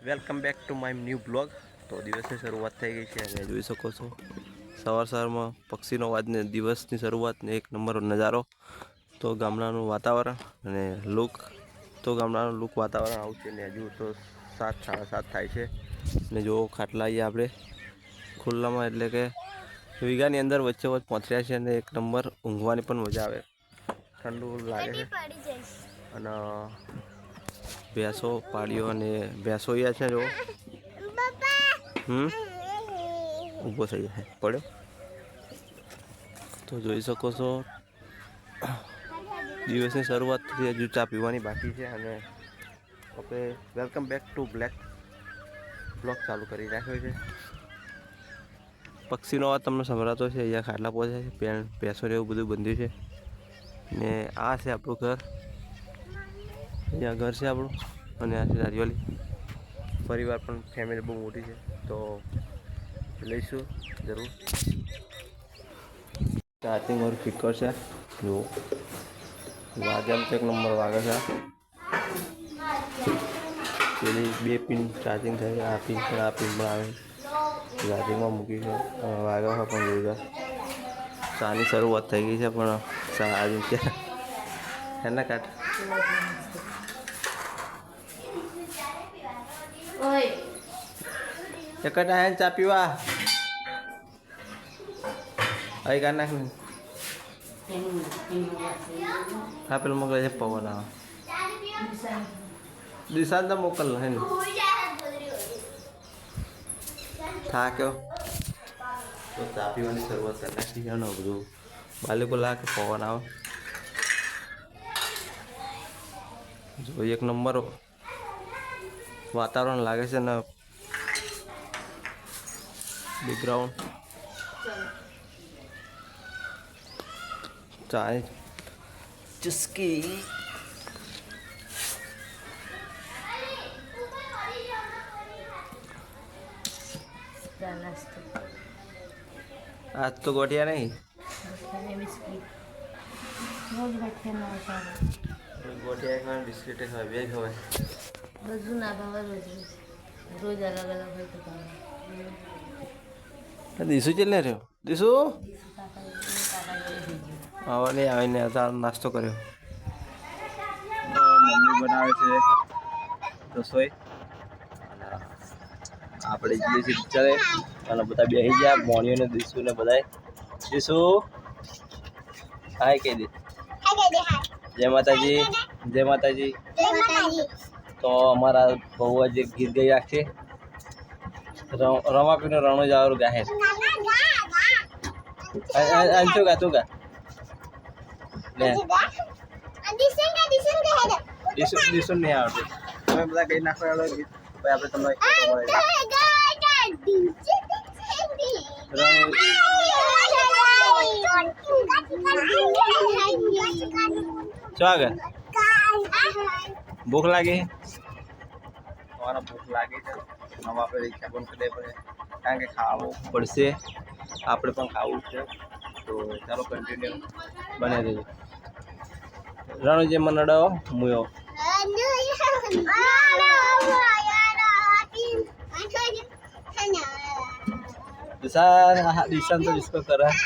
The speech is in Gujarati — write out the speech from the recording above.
Welcome back to my new blog. તો દિવસની શરૂઆત થઈ ગઈ છે અને જોઈ શકો છો સવારમાં પક્ષીનો અવાજ ને દિવસની શરૂઆત ને એક નંબર નજારો. તો ગામડાનું વાતાવરણ અને લુક, તો ગામડાનું લુક વાતાવરણ આવું છે ને હજુ તો 7 સાડા 7 થાય છે ને જો ખાટલા આવીએ આપણે ખુલ્લામાં, એટલે કે વીઘાની અંદર વચ્ચે વચ્ચે પહોંચ્યા છે અને એક નંબર ઊંઘવાની પણ મજા આવે, ઠંડુ લાગે છે. અને ભેંસો પાડ્યો અને ભેંસો અહીંયા છે જો ઊભો થઈ જાય પડ્યો તો જોઈ શકો છો. દિવસની શરૂઆત હજુ ચા પીવાની બાકી છે અને આપણે વેલકમ બેક ટુ બ્લોગ ચાલુ કરી રાખ્યો છે. પક્ષીનો અવાજ તમને સંભળાતો છે. અહીંયા ખાટલા પહોંચ્યા છે, ભેંસો ને એવું બધું બંધ્યું છે ને આ છે આપણું ઘર. અહીંયા ઘર છે આપણું અને આ છે નારિયેલી. પરિવાર પણ ફેમિલી બહુ મોટી છે તો લઈશું જરૂર. ચાર્જિંગ મારું સ્પીકર છે જો વાગે એમ તો એક નંબર વાગે છે. પેલી 2 પિન ચાર્જિંગ થાય, આ પિન પણ આવે ચાર્જિંગમાં મૂકી છે. વાગે છે પણ જોઈ ચાની શરૂઆત થઈ ગઈ છે પણ ચા આજે ક્યાં એના કાઢ એક ટાઈમ ચા પીવા અહીં કાઢ નાખ ને. હા પેલું મોકલે છે પવન આવે દિશાન તો મોકલ હે ને થાક્યો તો ચા પીવાની શરૂઆત કરી નાખી છે ને બધું બાલિકો લાગે પવન આવે જો એક નંબર વાતાવરણ લાગે છે ને બેકગ્રાઉન્ડ ચાય ચુસ્કી. आज तो गोटिया नहीं गोटिया खान बिस्किट खावे બે ખવાય બધું ના ભાવે રોજ અલગ અલગ હોય તો દીસુ ચેલે રહ્યો દીસુ આવને આવીને નાસ્તો કર્યો. મમ્મી બનાવે છે રસોઈ આપણે જઈએ છીએ પિક્ચરે અને બધા બેસી ગયા મોણીઓ ને દીસુ ને બધા. દીસુ હાય કહી દે. જય માતાજી. જય માતાજી. તો અમારા બહુ જ ગીત ગઈ રાખશે રમાપીનો રણો જાવરું ગાહે તું ગા લે દીસુ નહીં આવડતું. તમે બધા કઈ નાખો ગીત આપણે તમને શું આગળ ભૂખ લાગી તમારા ભૂખ લાગી છે હવે આપણે રિક્ષા બંધ કરી પડે કારણ કે ખાવું પડશે, આપણે પણ ખાવું છે. તો ચાલો કન્ટિન્યુ બને રહેજો. રણુજી મને અડાવો મુયો દિશાન તો जिसको कर रहा है